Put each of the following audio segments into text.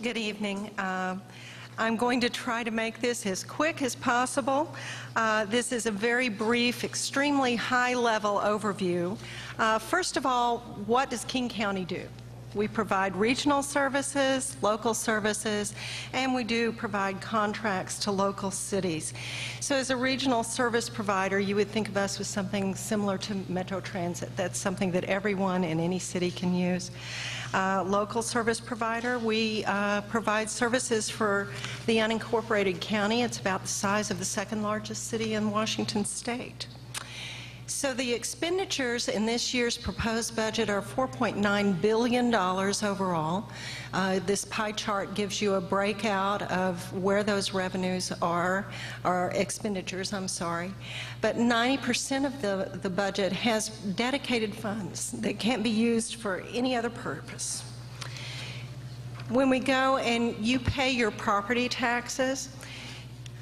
Good evening. I'm going to try to make this as quick as possible. This is a very brief, extremely high-level overview. First of all, what does King County do? We provide regional services, local services, and we do provide contracts to local cities. So as a regional service provider, you would think of us with something similar to Metro Transit. That's something that everyone in any city can use. Local service provider, we provide services for the unincorporated county. It's about the size of the second largest city in Washington state. So the expenditures in this year's proposed budget are $4.9 billion overall. This pie chart gives you a breakout of where those revenues are, or expenditures, I'm sorry. But 90% of the budget has dedicated funds that can't be used for any other purpose. When we go and you pay your property taxes,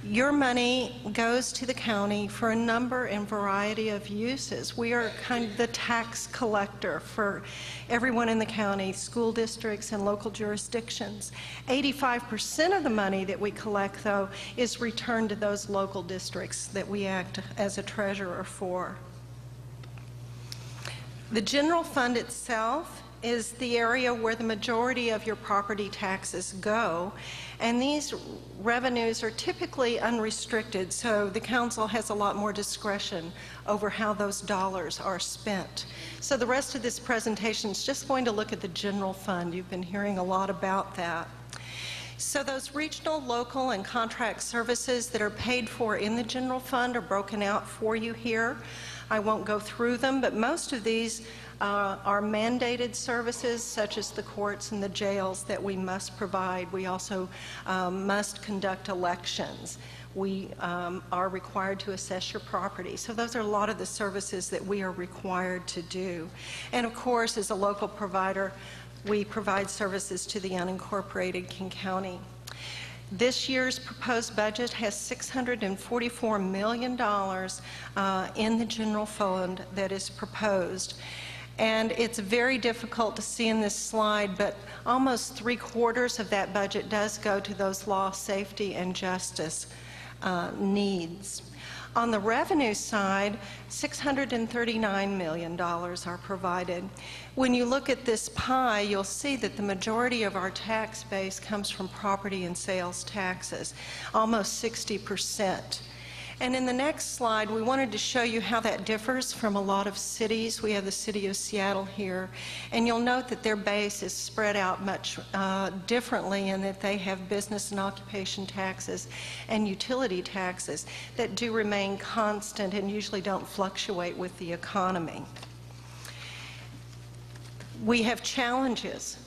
your money goes to the county for a number and variety of uses. We are kind of the tax collector for everyone in the county, school districts and local jurisdictions. 85% of the money that we collect, though, is returned to those local districts that we act as a treasurer for. The general fund itself is the area where the majority of your property taxes go, and these revenues are typically unrestricted, so the council has a lot more discretion over how those dollars are spent. So the rest of this presentation is just going to look at the general fund. You've been hearing a lot about that. So those regional, local, and contract services that are paid for in the general fund are broken out for you here. I won't go through them, but most of these are mandated services, such as the courts and the jails, that we must provide. We also must conduct elections. We are required to assess your property. So those are a lot of the services that we are required to do. And of course, as a local provider, we provide services to the unincorporated King County. This year's proposed budget has $644 million in the general fund that is proposed. And it's very difficult to see in this slide, but almost 3/4 of that budget does go to those law, safety, and justice needs. On the revenue side, $639 million are provided. When you look at this pie, you'll see that the majority of our tax base comes from property and sales taxes, almost 60%. And in the next slide, we wanted to show you how that differs from a lot of cities. We have the city of Seattle here, and you'll note that their base is spread out much differently, in that they have business and occupation taxes and utility taxes that do remain constant and usually don't fluctuate with the economy. We have challenges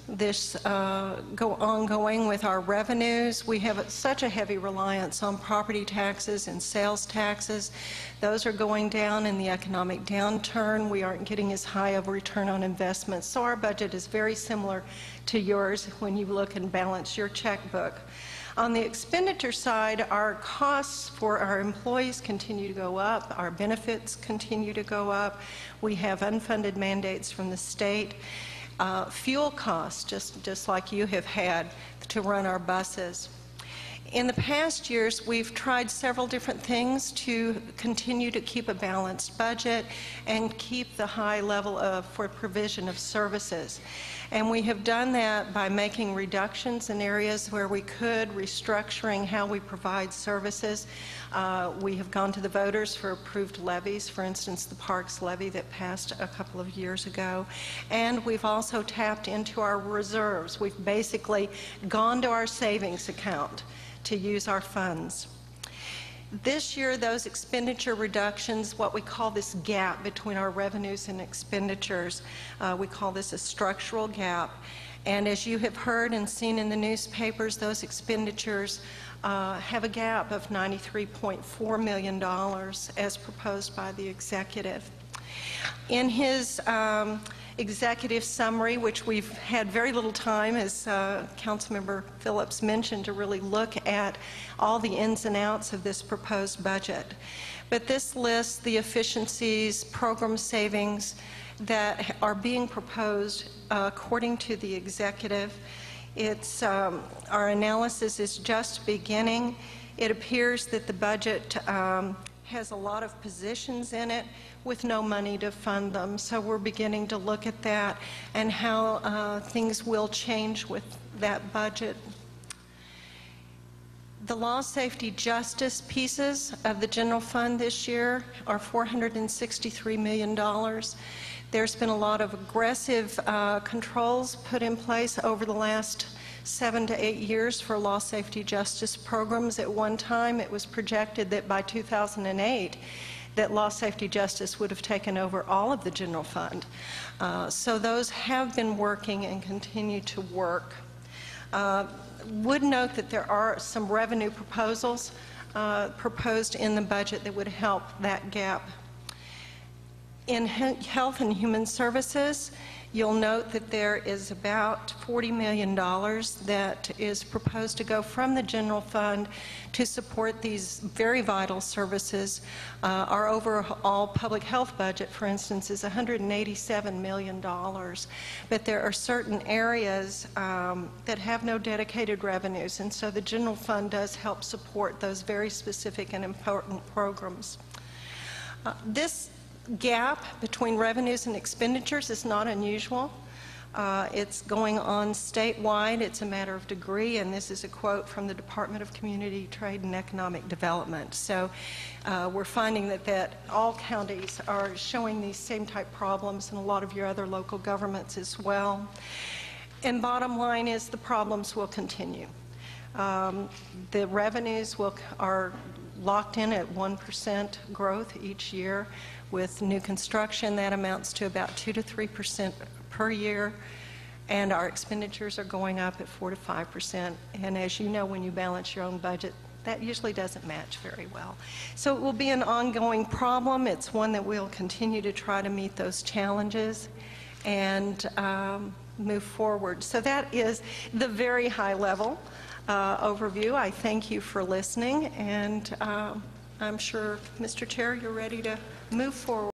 ongoing with our revenues. We have such a heavy reliance on property taxes and sales taxes. Those are going down in the economic downturn. We aren't getting as high of a return on investment. So our budget is very similar to yours when you look and balance your checkbook. On the expenditure side, our costs for our employees continue to go up. Our benefits continue to go up. We have unfunded mandates from the state. Fuel costs, just like you have had to run our buses. In the past years, we've tried several different things to continue to keep a balanced budget and keep the high level for provision of services. And we have done that by making reductions in areas where we could, restructuring how we provide services. We have gone to the voters for approved levies, for instance, the Parks levy that passed a couple of years ago. And we've also tapped into our reserves. We've basically gone to our savings account to use our funds. This year, those expenditure reductions, what we call this gap between our revenues and expenditures, we call this a structural gap. And as you have heard and seen in the newspapers, those expenditures have a gap of $93.4 million as proposed by the executive. In his executive summary, which we've had very little time, as Councilmember Phillips mentioned, to really look at all the ins and outs of this proposed budget. But this lists the efficiencies, program savings that are being proposed according to the executive Our analysis is just beginning. It appears that the budget has a lot of positions in it with no money to fund them. So we're beginning to look at that and how things will change with that budget. The law, safety, justice pieces of the general fund this year are $463 million. There's been a lot of aggressive controls put in place over the last 7 to 8 years for law, safety, justice programs. At one time, it was projected that by 2008, that law, safety, justice would have taken over all of the general fund. So those have been working and continue to work. Would note that there are some revenue proposals proposed in the budget that would help that gap. In Health and Human Services, you'll note that there is about $40 million that is proposed to go from the general fund to support these very vital services. Our overall public health budget, for instance, is $187 million. But there are certain areas that have no dedicated revenues, and so the general fund does help support those very specific and important programs. This gap between revenues and expenditures is not unusual. It's going on statewide. It's a matter of degree, and this is a quote from the Department of Community, Trade, and Economic Development. So we're finding that all counties are showing these same type problems, and a lot of your other local governments as well. And bottom line is the problems will continue. The revenues are locked in at 1% growth each year. With new construction, that amounts to about 2 to 3% per year, and our expenditures are going up at 4 to 5%. And as you know, when you balance your own budget, that usually doesn't match very well. So it will be an ongoing problem. It's one that we'll continue to try to meet those challenges and move forward. So that is the very high level overview. I thank you for listening, and I'm sure, Mr. Chair, you're ready to move forward.